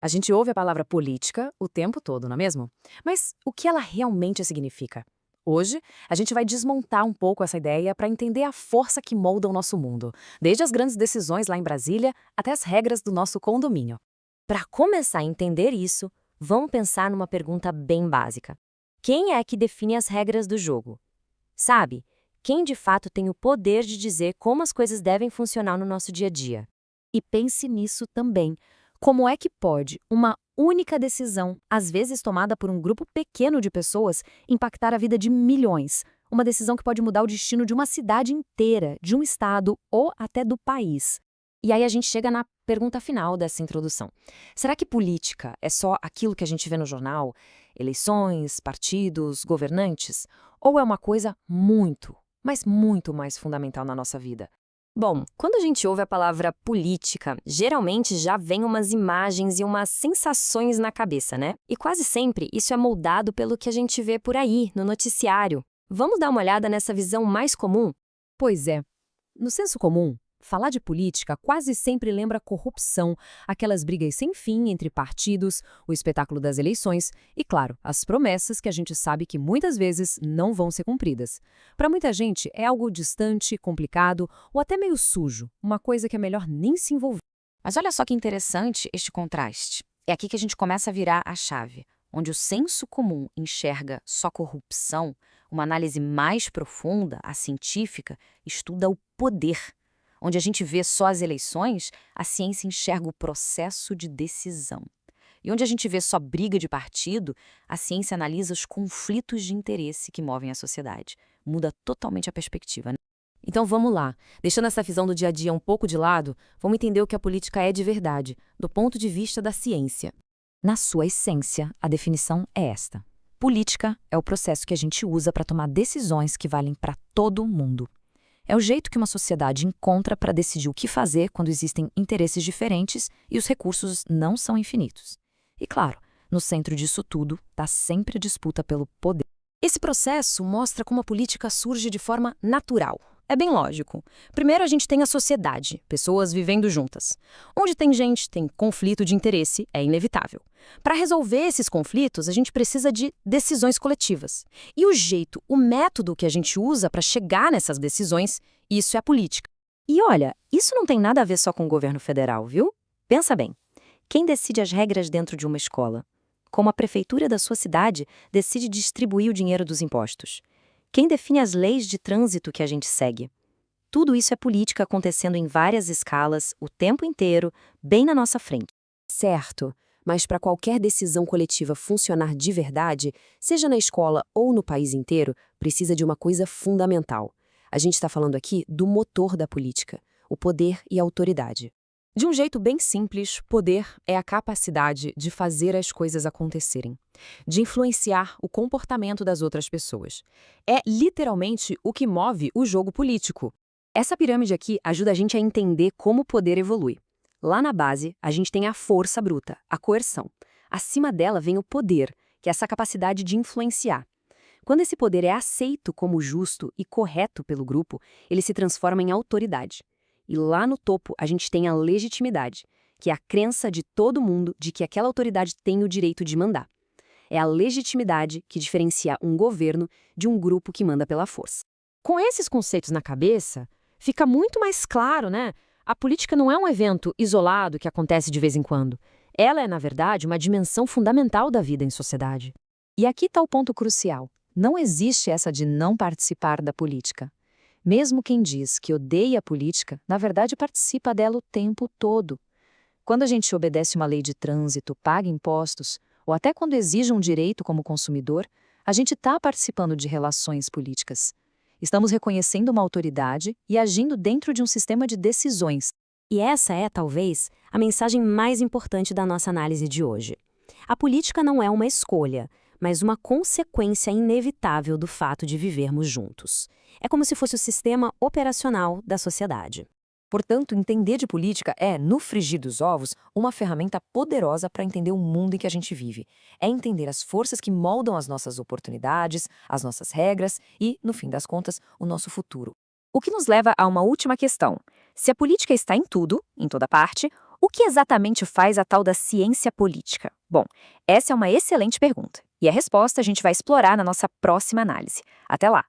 A gente ouve a palavra política o tempo todo, não é mesmo? Mas o que ela realmente significa? Hoje, a gente vai desmontar um pouco essa ideia para entender a força que molda o nosso mundo, desde as grandes decisões lá em Brasília até as regras do nosso condomínio. Para começar a entender isso, vamos pensar numa pergunta bem básica. Quem é que define as regras do jogo? Sabe? Quem de fato tem o poder de dizer como as coisas devem funcionar no nosso dia a dia? E pense nisso também. Como é que pode uma única decisão, às vezes tomada por um grupo pequeno de pessoas, impactar a vida de milhões? Uma decisão que pode mudar o destino de uma cidade inteira, de um estado ou até do país. E aí a gente chega na pergunta final dessa introdução. Será que política é só aquilo que a gente vê no jornal? Eleições, partidos, governantes? Ou é uma coisa muito, mas muito mais fundamental na nossa vida? Bom, quando a gente ouve a palavra política, geralmente já vem umas imagens e umas sensações na cabeça, né? E quase sempre isso é moldado pelo que a gente vê por aí, no noticiário. Vamos dar uma olhada nessa visão mais comum? Pois é. No senso comum, falar de política quase sempre lembra corrupção, aquelas brigas sem fim entre partidos, o espetáculo das eleições e, claro, as promessas que a gente sabe que muitas vezes não vão ser cumpridas. Para muita gente, é algo distante, complicado ou até meio sujo, uma coisa que é melhor nem se envolver. Mas olha só que interessante este contraste. É aqui que a gente começa a virar a chave, onde o senso comum enxerga só corrupção, uma análise mais profunda, a científica, estuda o poder. Onde a gente vê só as eleições, a ciência enxerga o processo de decisão. E onde a gente vê só briga de partido, a ciência analisa os conflitos de interesse que movem a sociedade. Muda totalmente a perspectiva, né? Então vamos lá, deixando essa visão do dia a dia um pouco de lado, vamos entender o que a política é de verdade, do ponto de vista da ciência. Na sua essência, a definição é esta. Política é o processo que a gente usa para tomar decisões que valem para todo mundo. É o jeito que uma sociedade encontra para decidir o que fazer quando existem interesses diferentes e os recursos não são infinitos. E claro, no centro disso tudo está sempre a disputa pelo poder. Esse processo mostra como a política surge de forma natural. É bem lógico. Primeiro a gente tem a sociedade, pessoas vivendo juntas. Onde tem gente, tem conflito de interesse, é inevitável. Para resolver esses conflitos, a gente precisa de decisões coletivas. E o jeito, o método que a gente usa para chegar nessas decisões, isso é a política. E olha, isso não tem nada a ver só com o governo federal, viu? Pensa bem. Quem decide as regras dentro de uma escola? Como a prefeitura da sua cidade decide distribuir o dinheiro dos impostos? Quem define as leis de trânsito que a gente segue? Tudo isso é política acontecendo em várias escalas, o tempo inteiro, bem na nossa frente. Certo, mas para qualquer decisão coletiva funcionar de verdade, seja na escola ou no país inteiro, precisa de uma coisa fundamental. A gente está falando aqui do motor da política, o poder e a autoridade. De um jeito bem simples, poder é a capacidade de fazer as coisas acontecerem, de influenciar o comportamento das outras pessoas. É literalmente o que move o jogo político. Essa pirâmide aqui ajuda a gente a entender como o poder evolui. Lá na base, a gente tem a força bruta, a coerção. Acima dela vem o poder, que é essa capacidade de influenciar. Quando esse poder é aceito como justo e correto pelo grupo, ele se transforma em autoridade. E lá no topo a gente tem a legitimidade, que é a crença de todo mundo de que aquela autoridade tem o direito de mandar. É a legitimidade que diferencia um governo de um grupo que manda pela força. Com esses conceitos na cabeça, fica muito mais claro, né? A política não é um evento isolado que acontece de vez em quando. Ela é, na verdade, uma dimensão fundamental da vida em sociedade. E aqui está o ponto crucial. Não existe essa de não participar da política. Mesmo quem diz que odeia a política, na verdade participa dela o tempo todo. Quando a gente obedece uma lei de trânsito, paga impostos, ou até quando exige um direito como consumidor, a gente está participando de relações políticas. Estamos reconhecendo uma autoridade e agindo dentro de um sistema de decisões. E essa é, talvez, a mensagem mais importante da nossa análise de hoje. A política não é uma escolha, mas uma consequência inevitável do fato de vivermos juntos. É como se fosse o sistema operacional da sociedade. Portanto, entender de política é, no frigir dos ovos, uma ferramenta poderosa para entender o mundo em que a gente vive. É entender as forças que moldam as nossas oportunidades, as nossas regras e, no fim das contas, o nosso futuro. O que nos leva a uma última questão. Se a política está em tudo, em toda parte, O que exatamente faz a tal da ciência política? Bom, essa é uma excelente pergunta. E a resposta a gente vai explorar na nossa próxima análise. Até lá!